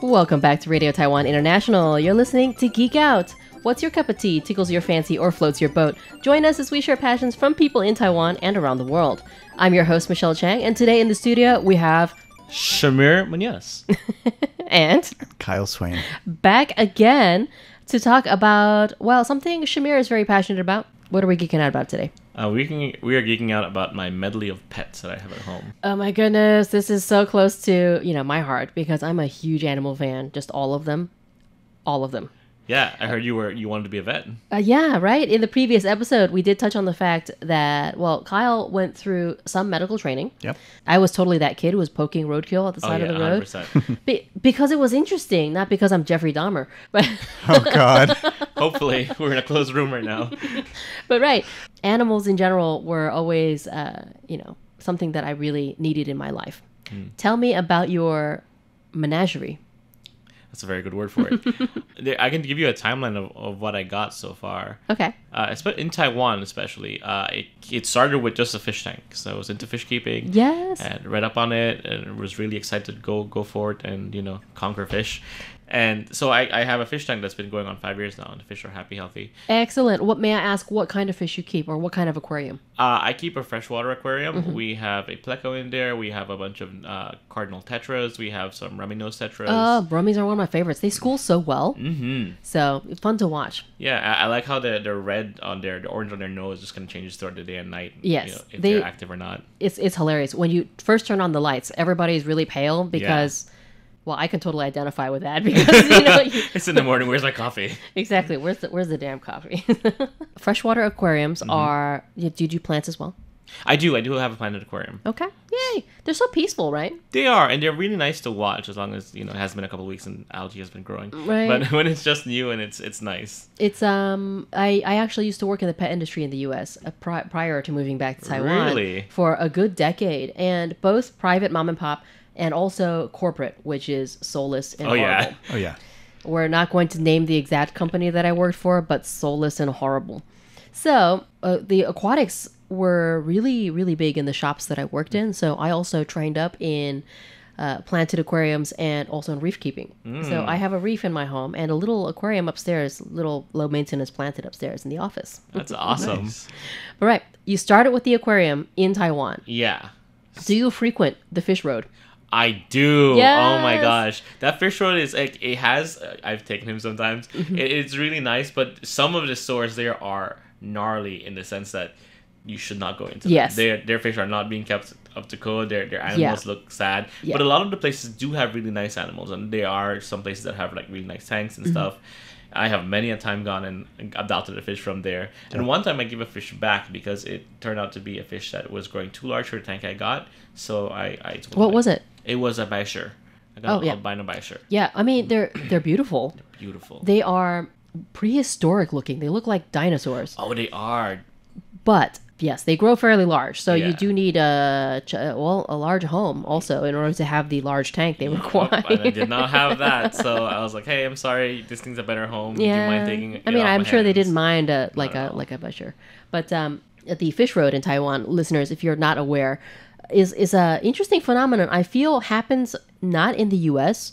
Welcome back to Radio Taiwan International. You're listening to Geek Out. What's your cup of tea, tickles your fancy, or floats your boat? Join us as we share passions from people in Taiwan and around the world. I'm your host, Michelle Chang, and today in the studio we have... Shamir Muñoz. And... Kyle Swain. Back again to talk about, well, something Shamir is very passionate about. What are we geeking out about today? We are geeking out about my medley of pets that I have at home. Oh my goodness, this is so close to, my heart because I'm a huge animal fan. Just all of them. All of them. Yeah, I heard you wanted to be a vet. Yeah, right. In the previous episode, we did touch on the fact that, well, Kyle went through some medical training. Yep. I was totally that kid who was poking roadkill at the side of the road. 100%. Because it was interesting, not because I'm Jeffrey Dahmer. But Oh, God. Hopefully, we're in a closed room right now. But right, animals in general were always, something that I really needed in my life. Tell me about your menagerie. That's a very good word for it. I can give you a timeline of what I got so far. Okay. In Taiwan, especially, it started with just a fish tank. So I was into fish keeping. Yes. And read up on it and was really excited to go for it and, conquer fish. And so I have a fish tank that's been going on 5 years now, and the fish are happy, healthy. Excellent. May I ask what kind of fish you keep, or what kind of aquarium? I keep a freshwater aquarium. Mm-hmm. We have a pleco in there. We have a bunch of cardinal tetras. We have some rummy-nosed tetras. Oh, brummies are one of my favorites. They school so well. Mm-hmm. So, fun to watch. Yeah, I like how the red on the orange on their nose just kind of changes throughout the day and night. Yes. If they're active or not. It's hilarious. When you first turn on the lights, everybody's really pale because... Yeah. Well, I can totally identify with that because it's in the morning. Where's my coffee? Exactly. Where's the damn coffee? Freshwater aquariums are. Do you do plants as well? I do have a planted aquarium. Okay. Yay! They're so peaceful, right? They are, and they're really nice to watch as long as it hasn't been a couple of weeks and algae has been growing. Right. But when it's just new and it's nice. It's I actually used to work in the pet industry in the U.S. Prior to moving back to Taiwan. Really? For a good decade, and both private mom and pop. And also corporate, which is soulless and horrible. Oh, yeah. We're not going to name the exact company that I worked for, but soulless and horrible. So the aquatics were really, really big in the shops that I worked in. So I also trained up in planted aquariums and also in reef keeping. So I have a reef in my home and a little aquarium upstairs, little low maintenance planted upstairs in the office. That's awesome. Nice. All right. You started with the aquarium in Taiwan. Yeah. Do you frequent the fish road? I do. Yes. Oh my gosh. That fish road is like, it has, I've taken him sometimes. Mm-hmm. It's really nice, but some of the stores there are gnarly in the sense that you should not go into them. Yes. Their fish are not being kept up to code. Their animals look sad. Yeah. But a lot of the places do have really nice animals, and there are some places that have like really nice tanks and stuff. I have many a time gone and adopted a fish from there. And one time I gave a fish back because it turned out to be a fish that was growing too large for the tank I got. So I told What was it? It was a baisher. I got an albino baisher. Yeah, I mean, they're beautiful. They're beautiful. They are prehistoric looking. They look like dinosaurs. Oh, they are. But, yes, they grow fairly large. So Yeah. you do need a large home also in order to have the large tank they require. And I did not have that. So I was like, hey, I'm sorry. This thing's a better home. Yeah. Do you mind taking it I mean, off I'm my sure they hands? didn't mind a baisher. But at the fish road in Taiwan, listeners, if you're not aware, is a interesting phenomenon. I feel happens not in the U.S.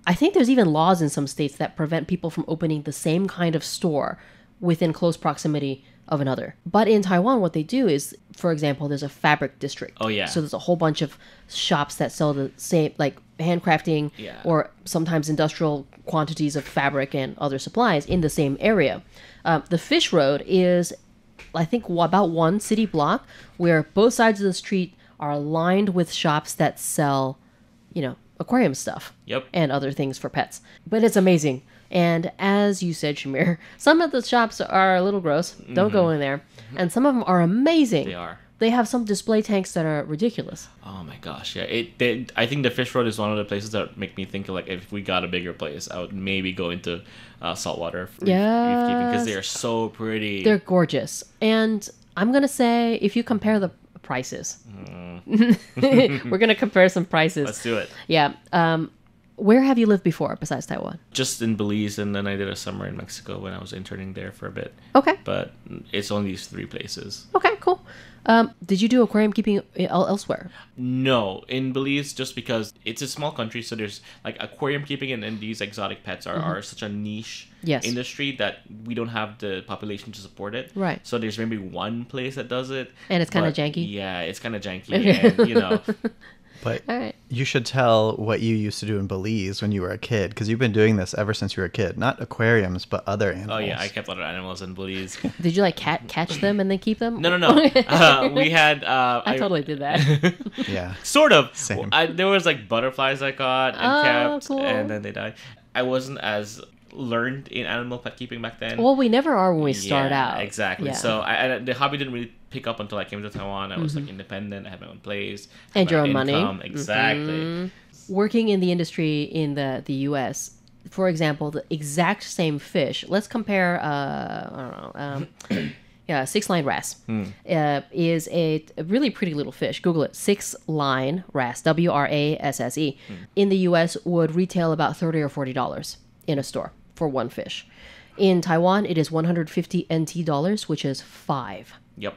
I think there's even laws in some states that prevent people from opening the same kind of store within close proximity of another. But in Taiwan, what they do is, for example, there's a fabric district. Oh, yeah. So there's a whole bunch of shops that sell the same, like handcrafting or sometimes industrial quantities of fabric and other supplies in the same area. The fish road is, I think, about one city block where both sides of the street are lined with shops that sell, aquarium stuff. Yep. And other things for pets. But it's amazing. And as you said, Shamir, some of the shops are a little gross. Don't go in there. And some of them are amazing. They are. They have some display tanks that are ridiculous. Oh my gosh, yeah. I think the fish road is one of the places that make me think of, like, if we got a bigger place, I would maybe go into saltwater reef keeping because they are so pretty. They're gorgeous. And I'm going to say, if you compare the prices, we're going to compare some prices. Let's do it. Yeah. Where have you lived before besides Taiwan? Just in Belize, and then I did a summer in Mexico when I was interning there for a bit. Okay. But it's only these 3 places. Okay, cool. Did you do aquarium keeping elsewhere? No, in Belize, just because it's a small country, so there's like aquarium keeping and these exotic pets are such a niche industry that we don't have the population to support it. Right. So there's maybe one place that does it. And it's kind of janky? Yeah, it's kind of janky. And, you know. But All right. you should tell what you used to do in Belize when you were a kid, because you've been doing this ever since you were a kid. Not aquariums, but other animals. Oh, yeah, I kept other animals in Belize. Did you like catch them and then keep them? No. We had... I totally did that. Yeah. Sort of. Same. There was like butterflies I caught and kept, cool. and then they died. I wasn't as learned in animal pet keeping back then. Well, we never are when we start out. Exactly. Yeah. So the hobby didn't really pick up until I came to Taiwan. I was like independent. I had my own place. And had your my own money. income. Exactly. Working in the industry in the U.S., for example, the exact same fish. Let's compare. I don't know. Yeah, 6-line wrasse is a really pretty little fish. Google it. 6-line wrasse, WRASSE. In the U.S. would retail about $30 or $40 in a store for one fish. In Taiwan, it is 150 NT dollars, which is 5. Yep.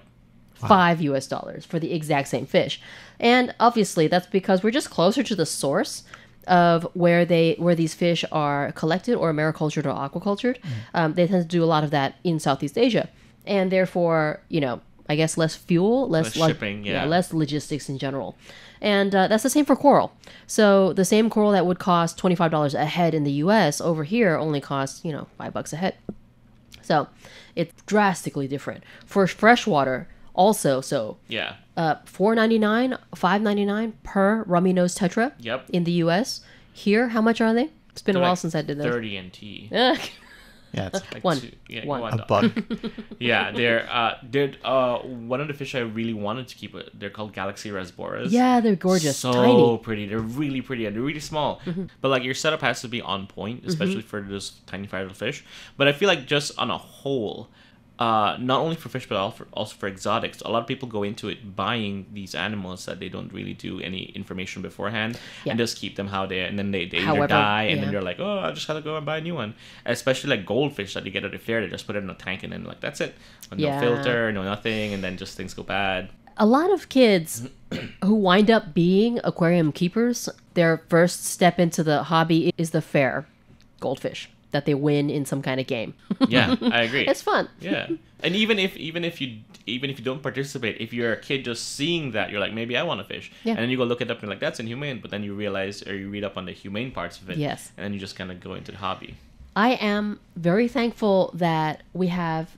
$5 US for the exact same fish. And obviously that's because we're just closer to the source of where these fish are collected or maricultured or aquacultured. They tend to do a lot of that in Southeast Asia. And therefore, you know, I guess less fuel, less shipping, less logistics in general. And that's the same for coral. So the same coral that would cost $25 a head in the US over here only costs, $5 a head. So it's drastically different. For freshwater, also, so Yeah. $4.99, $5.99 per rummy nose tetra. Yep. In the U.S. Here, how much are they? It's been a They're while like since I did those. 30 NT. Yeah, it's Like One. $1. a buck. Yeah, they're one of the fish I really wanted to keep. They're called Galaxy Rasboras. Yeah, they're gorgeous. So Tiny. pretty. They're really pretty and they're really small. But like your setup has to be on point, especially for those tiny fragile fish. But I feel like just on a whole, not only for fish but also for exotics, a lot of people go into it buying these animals that they don't really do any information beforehand and just keep them how they, and then they either die and then they're like, oh, I just gotta go and buy a new one. Especially like goldfish that you get at the fair, they just put it in a tank and then like that's it, no filter, no nothing, and then just things go bad. A lot of kids who wind up being aquarium keepers, their first step into the hobby is the fair goldfish that they win in some kind of game. Yeah, I agree. It's fun. Yeah, and even if you don't participate, if you're a kid just seeing that, you're like, maybe I want a fish, and then you go look it up and you're like, that's inhumane, but then you realize or you read up on the humane parts of it, Yes, and then you just kind of go into the hobby. I am very thankful that we have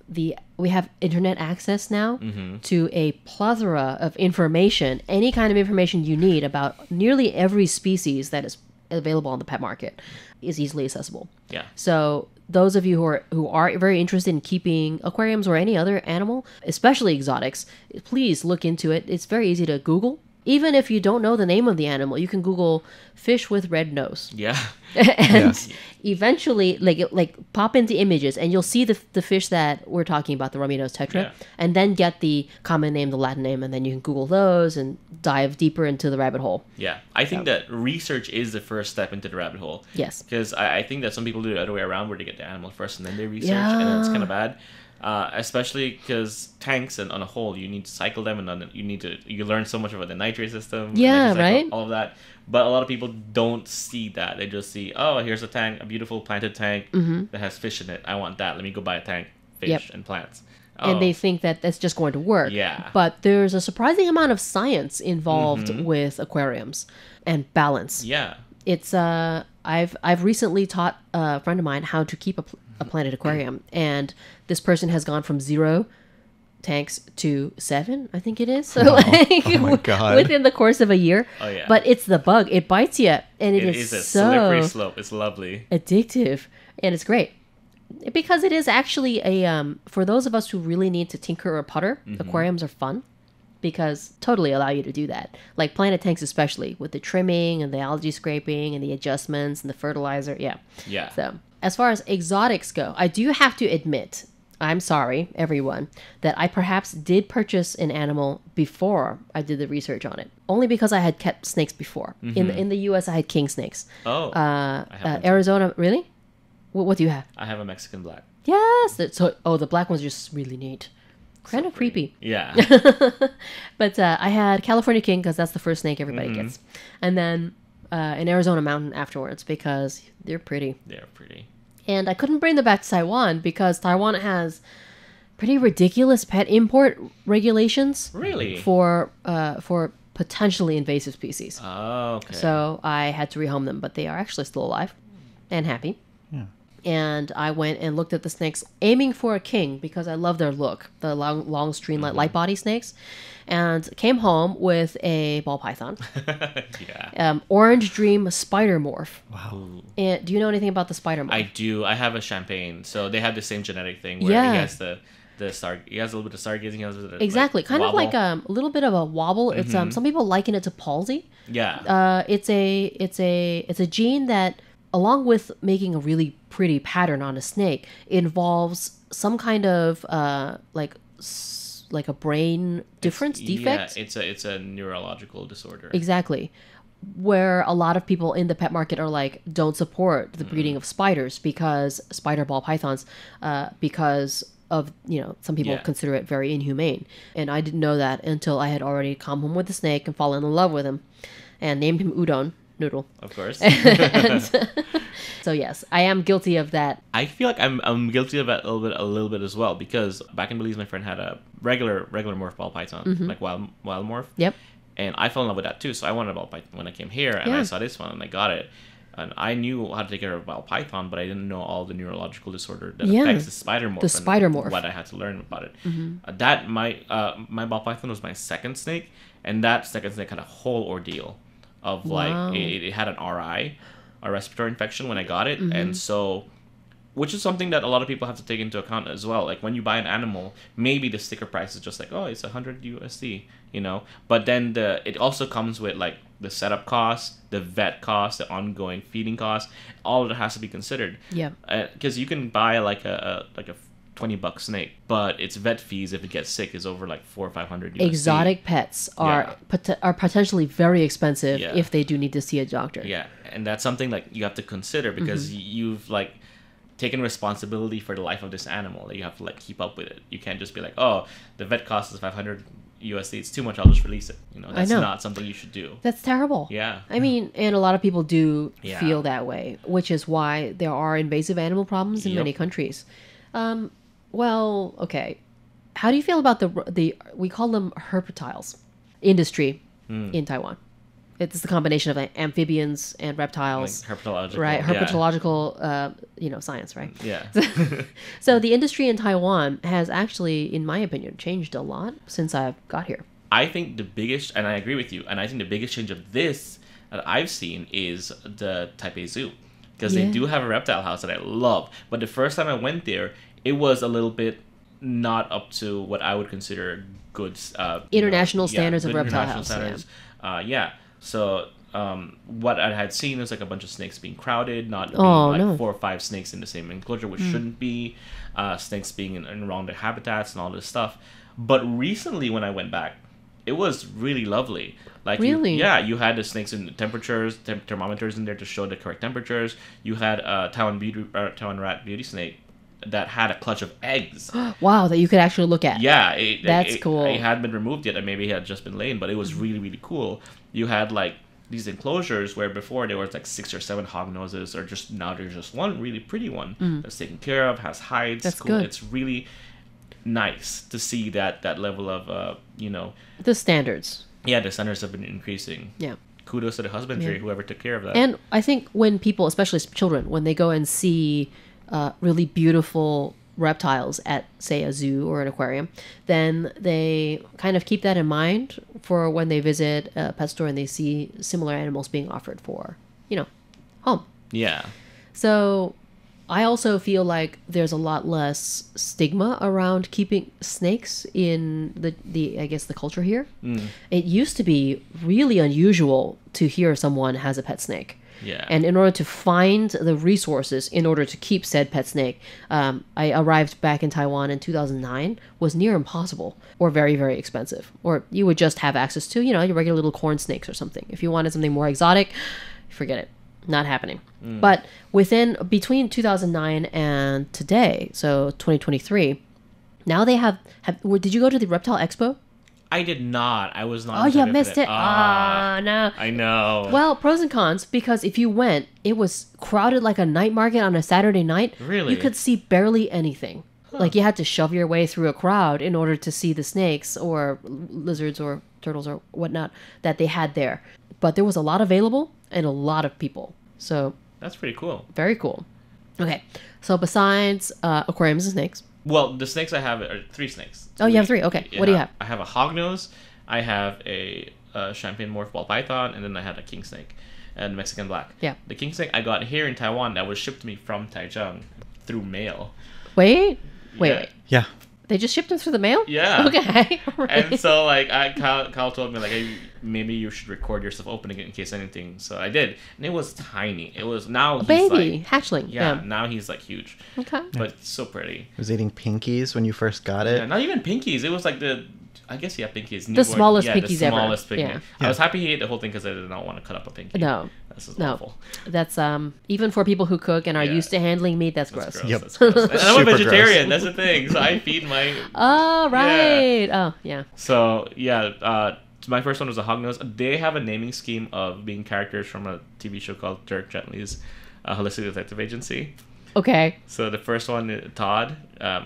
internet access now to a plethora of information, any kind of information you need about nearly every species that is available on the pet market is easily accessible. Yeah. So those of you who are very interested in keeping aquariums or any other animal, especially exotics, please look into it. It's very easy to Google. Even if you don't know the name of the animal, you can Google fish with red nose. Yeah. And eventually, like pop into images, and you'll see the fish that we're talking about, the rummy nose tetra, and then get the common name, the Latin name, and then you can Google those and dive deeper into the rabbit hole. Yeah, I think that research is the first step into the rabbit hole. Yes. Because I think that some people do the other way around, where they get the animal first and then they research, and it's kind of bad. Especially because tanks and on a whole, you need to cycle them, and then you learn so much about the nitrate system. Yeah, cycle, right. All of that, but a lot of people don't see that. They just see, oh, here's a tank, a beautiful planted tank that has fish in it. I want that. Let me go buy a tank, fish and plants. Oh. And they think that that's just going to work. Yeah. But there's a surprising amount of science involved with aquariums and balance. Yeah. It's I've recently taught a friend of mine how to keep a planted aquarium, and this person has gone from 0 tanks to 7, I think it is. So oh my God. Within the course of a year. Oh yeah. But it's the bug. It bites you, and it is a slippery slope. It's lovely. Addictive, and it's great. Because it is actually for those of us who really need to tinker or putter, aquariums are fun because totally allow you to do that. Like planted tanks especially, with the trimming and the algae scraping and the adjustments and the fertilizer. Yeah. Yeah. So as far as exotics go, I do have to admit, I'm sorry, everyone, that I perhaps did purchase an animal before I did the research on it. Only because I had kept snakes before. In the U.S., I had king snakes. Oh, I have one Arizona, really? What do you have? I have a Mexican black. Yes. The black one's just really neat. Kind of creepy. Yeah. But I had California king because that's the first snake everybody gets. And then an Arizona mountain afterwards because they're pretty. They're pretty. And I couldn't bring them back to Taiwan because Taiwan has pretty ridiculous pet import regulations. Really? For potentially invasive species. Oh, okay. So I had to rehome them, but they are actually still alive and happy. Yeah. And I went and looked at the snakes, aiming for a king because I love their look, the long streamlet light body snakes, and came home with a ball python. Yeah. Orange Dream spider morph. Wow. And do you know anything about the spider morph? I do. I have a champagne, so they have the same genetic thing where Yeah. he has the star. He has a little bit of stargazing. He has a bit of, Exactly, like, kind wobble. of like a little bit of a wobble. It's some people liken it to palsy. Yeah. It's a gene that, along with making a really pretty pattern on a snake, involves some kind of like a brain difference defect. Yeah, it's a neurological disorder. Exactly. Where a lot of people in the pet market are like, don't support the breeding of spiders because spider ball pythons, because of, some people consider it very inhumane. And I didn't know that until I had already come home with the snake and fallen in love with him and named him Udon. Noodle. Of course. And so yes, I am guilty of that. I feel like I'm guilty of that a little bit as well, because back in Belize my friend had a regular morph ball python, like wild morph. Yep. And I fell in love with that too. So I wanted a ball python when I came here, and I saw this one and I got it. And I knew how to take care of a ball python, but I didn't know all the neurological disorder that affects the spider morph. The spider morph. What I had to learn about it. That my ball python was my second snake, and that second snake had a whole ordeal of like it had an RI, a respiratory infection when I got it, and so, which is something that a lot of people have to take into account as well. Like when you buy an animal, maybe the sticker price is just like, oh, it's $100 USD, but then it also comes with like the setup costs, the vet costs, the ongoing feeding costs. All of it has to be considered. Yeah. Because you can buy like a $20 snake, but its vet fees if it gets sick is over like $400 or $500 USD. Exotic pets are potentially very expensive if they do need to see a doctor. Yeah, and that's something like you have to consider because you've like taken responsibility for the life of this animal. You have to like keep up with it. You can't just be like, oh, the vet cost is $500 USD. It's too much. I'll just release it. That's not something you should do. That's terrible. Yeah. I mean, and a lot of people do feel that way, which is why there are invasive animal problems in many countries. Well, okay. How do you feel about the we call them herpetiles industry in Taiwan? It's the combination of like amphibians and reptiles. Like herpetological. Right, herpetological science, right? Yeah. So the industry in Taiwan has actually, in my opinion, changed a lot since I've got here. I think the biggest, and I agree with you, and I think the biggest change of this that I've seen is the Taipei Zoo. Because they do have a reptile house that I love. But the first time I went there, it was a little bit not up to what I would consider good... international standards of good reptile international house. Standards. So what I had seen was like a bunch of snakes being crowded, not being 4 or 5 snakes in the same enclosure, which shouldn't be. Snakes being in wrong their habitats and all this stuff. But recently when I went back, it was really lovely. Like really? You had the snakes in the temperatures, thermometers in there to show the correct temperatures. You had a Taiwan rat beauty snake that had a clutch of eggs. Wow, that you could actually look at. Yeah, that's cool. It hadn't been removed yet, and maybe it had just been laid, but it was really, really cool. You had like these enclosures where before there was like 6 or 7 hog noses, or just now there's just one really pretty one that's taken care of, has hides. That's cool. good. It's really nice to see that level of the standards. Yeah, the standards have been increasing. Yeah. Kudos to the husbandry, whoever took care of that. And I think when people, especially children, when they go and see really beautiful reptiles at, say, a zoo or an aquarium, then they kind of keep that in mind for when they visit a pet store and they see similar animals being offered for, home. Yeah. So I also feel like there's a lot less stigma around keeping snakes in the I guess the culture here. It used to be really unusual to hear someone has a pet snake. Yeah. And in order to find the resources in order to keep said pet snake, I arrived back in Taiwan in 2009, was near impossible or very, very expensive. Or you would just have access to, your regular little corn snakes or something. If you wanted something more exotic, forget it. Not happening. But between 2009 and today, so 2023, now they have did you go to the Reptile Expo? I did not. I was not. Oh, you excited for missed that. it. Ah, no. I know. Well, pros and cons, because if you went, it was crowded like a night market on a Saturday night. Really? You could see barely anything. Like you had to shove your way through a crowd in order to see the snakes or lizards or turtles or whatnot that they had there. But there was a lot available and a lot of people. So that's pretty cool. very cool. Okay, so besides aquariums and snakes. Well, the snakes I have are 3 snakes. Oh, you have 3. Okay, what do you have? I have a hognose, I have a champagne morph ball python, and then I had a king snake and Mexican black. Yeah. The king snake I got here in Taiwan that was shipped to me from Taichung through mail. Wait. Yeah. They just shipped them through the mail? Yeah. Okay. Right. And so, like, Kyle told me, like, hey, maybe you should record yourself opening it in case anything. So I did. And it was tiny. It was, now he's baby. like... Hatchling. Yeah, now he's, like, huge. Okay. But so pretty. Was eating pinkies when you first got it. Yeah, not even pinkies. It was, like, I guess, yeah, pinkies. The smallest pinkies the smallest ever. pinky. Yeah. I was happy he ate the whole thing because I did not want to cut up a pinky. No. This is No. awful. That's, even for people who cook and are Yeah. used to handling meat, that's gross. That's gross. Yep. That's gross. And I'm a Super vegetarian. gross. That's the thing. So I feed my... Oh, right. Oh, yeah. So, yeah, my first one was a hognose. They have a naming scheme of being characters from a TV show called Dirk Gently's Holistic Detective Agency. Okay. So the first one, Todd,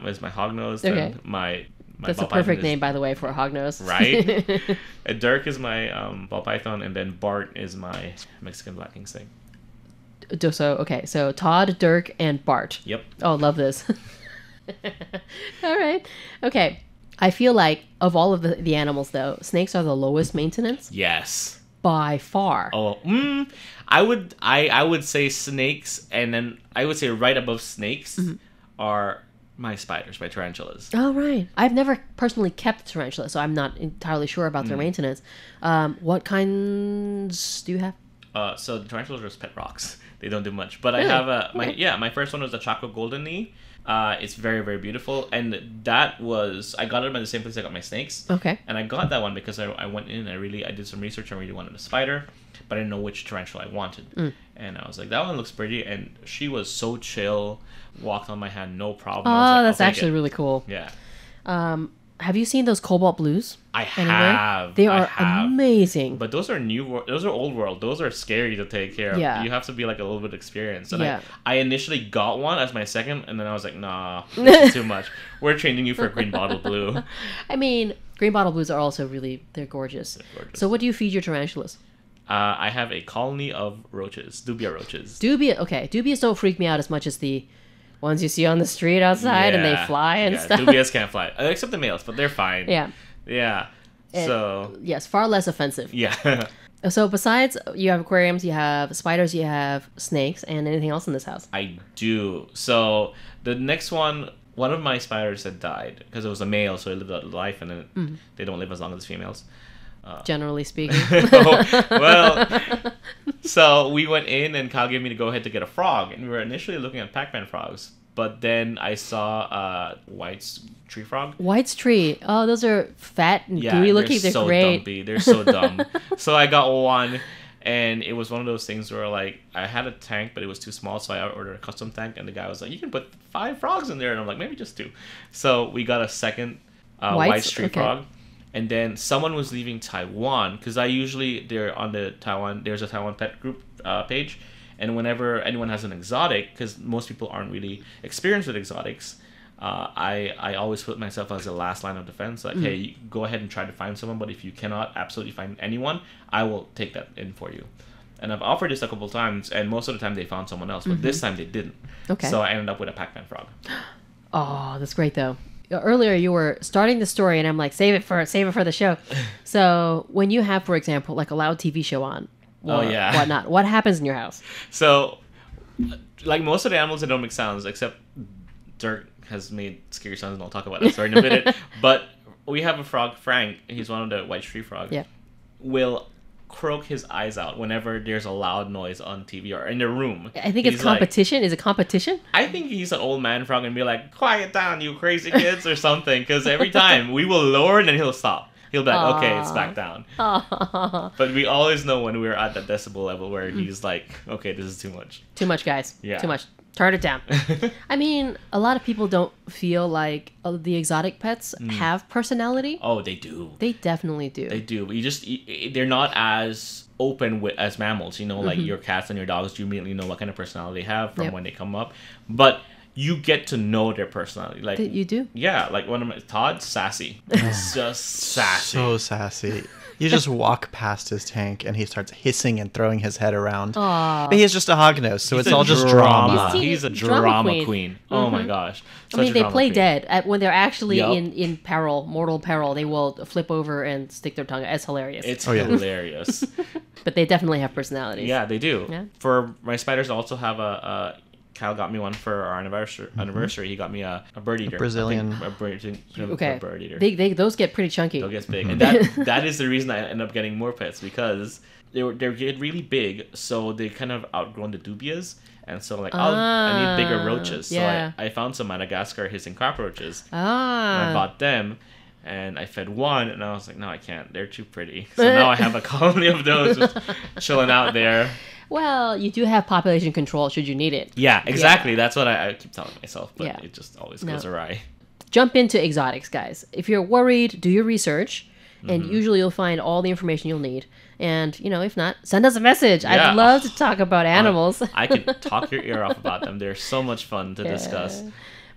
is my hognose. Okay. Then my That's a ball python perfect is- name, by the way, for a hognose. Right? Dirk is my ball python, and then Bart is my Mexican black king snake. So Todd, Dirk, and Bart. Yep. Oh, love this. All right. Okay. I feel like of all of the animals, though, snakes are the lowest maintenance Yes. by far. Oh, I would say snakes, and then I would say right above snakes are my spiders, my tarantulas. Oh, right. I've never personally kept tarantulas, so I'm not entirely sure about their maintenance. What kinds do you have? So the tarantulas are just pet rocks. They don't do much. But Really? I have Okay. my first one was the chocolate golden knee. It's very, very beautiful, and that was I got it at the same place I got my snakes. Okay. And I got that one because I went in and I did some research and really wanted a spider, but I didn't know which tarantula I wanted. And I was like, that one looks pretty, and she was so chill, walked on my hand, no problem. I was Oh, like, that's I'll take actually it. really cool. Yeah. Have you seen those cobalt blues? I anywhere? have. They I are have. amazing. But those are those are old world. Those are scary to take care of. Yeah. You have to be like a little bit experienced. And Yeah. I initially got one as my second, and then I was like, nah, this is too much. We're changing you for a Greenbottle Blue. I mean, Greenbottle blues are also they're gorgeous. Gorgeous. So what do you feed your tarantulas? I have a colony of roaches, dubia roaches. Dubias don't freak me out as much as the ones you see on the street outside and they Yeah. fly and Yeah, stuff. Dubias can't fly, except the males, but they're fine. Yeah. Yeah. And- So Yes, far less offensive. yeah. So besides you have aquariums, you have spiders, you have snakes, and anything else in this house? I do. So the next one of my spiders had died because it was a male, so it lived out life, and then they don't live as long as females. Generally speaking. Well, so we went in, and Kyle gave me to go ahead to get a frog, and we were initially looking at Pac-Man frogs, but then I saw White's tree frog. White's tree. Oh, those are fat and Yeah, gooey looking. they're They're so great. dumpy. They're so dumb. So I got one, and it was one of those things where like I had a tank, but it was too small, so I ordered a custom tank, and the guy was like, "You can put 5 frogs in there," and I'm like, "Maybe just 2." So we got a second White's tree okay. frog, and then someone was leaving Taiwan because they're on the Taiwan. There's a Taiwan pet group page, and whenever anyone has an exotic, because most people aren't really experienced with exotics. I always put myself as the last line of defense. Like, hey, you go ahead and try to find someone, but if you cannot absolutely find anyone, I will take that in for you. And I've offered this a couple times, and most of the time they found someone else, but this time they didn't. Okay. So I ended up with a Pac-Man frog. Oh, that's great though. Earlier you were starting the story and I'm like, save it for the show. So when you have, for example, like a loud TV show on or yeah. whatnot, what happens in your house? So, like most of the animals, they don't make sounds, except Dirk has made scary sounds, and I'll talk about that story in a minute. But we have a frog, Frank. He's one of the white tree frogs. Yeah. Will croak his eyes out whenever there's a loud noise on TV or in the room. I think it's competition. Is it competition? I think he's an old man frog and be like, quiet down, you crazy kids, or something. Because every time we will lower and then he'll stop. He'll be like, okay, it's back down. But we always know when we're at that decibel level where he's like, okay, this is too much. Too much, guys. Yeah. Too much. Turn it down. I mean, a lot of people don't feel like the exotic pets have personality. Oh, they do. They definitely do. They do. They're not as open as mammals. You know, like your cats and your dogs, you immediately know what kind of personality they have from when they come up. But you get to know their personality. Like you do? Yeah, like one of my Todd's sassy. He's just sassy. So sassy. You just walk past his tank and he starts hissing and throwing his head around. Aww. But he has just a hognose, so He's it's all just drama. drama. He's a drama queen. Oh my gosh. I mean, they play queen. dead. When they're actually in peril, mortal peril, they will flip over and stick their tongue. It's hilarious. It's hilarious. But they definitely have personalities. Yeah, they do. Yeah. For my spiders, I also have Kyle got me one for our anniversary. He got me a bird eater. Brazilian. A bird eater. Those get pretty chunky. Those get big. And that is the reason I end up getting more pets, because they get really big, so they kind of outgrown the dubias. And so like, I need bigger roaches. Yeah. So I found some Madagascar hissing cockroaches. And Ah. I bought them. And I fed one, and I was like, no, I can't. They're too pretty. So now I have a colony of those just chilling out there. Well, you do have population control should you need it. Yeah, exactly. That's what I keep telling myself, but Yeah. it just always goes awry. Jump into exotics, guys. If you're worried, do your research, and usually you'll find all the information you'll need. And, if not, send us a message. Yeah. I'd love to talk about animals. I could talk your ear off about them. They're so much fun to discuss.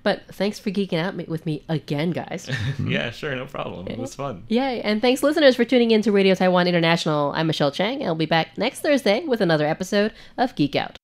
But thanks for geeking out with me again, guys. Yeah, sure, no problem. It was fun. Yay. And thanks, listeners, for tuning in to Radio Taiwan International. I'm Michelle Chang, and I'll be back next Thursday with another episode of Geek Out.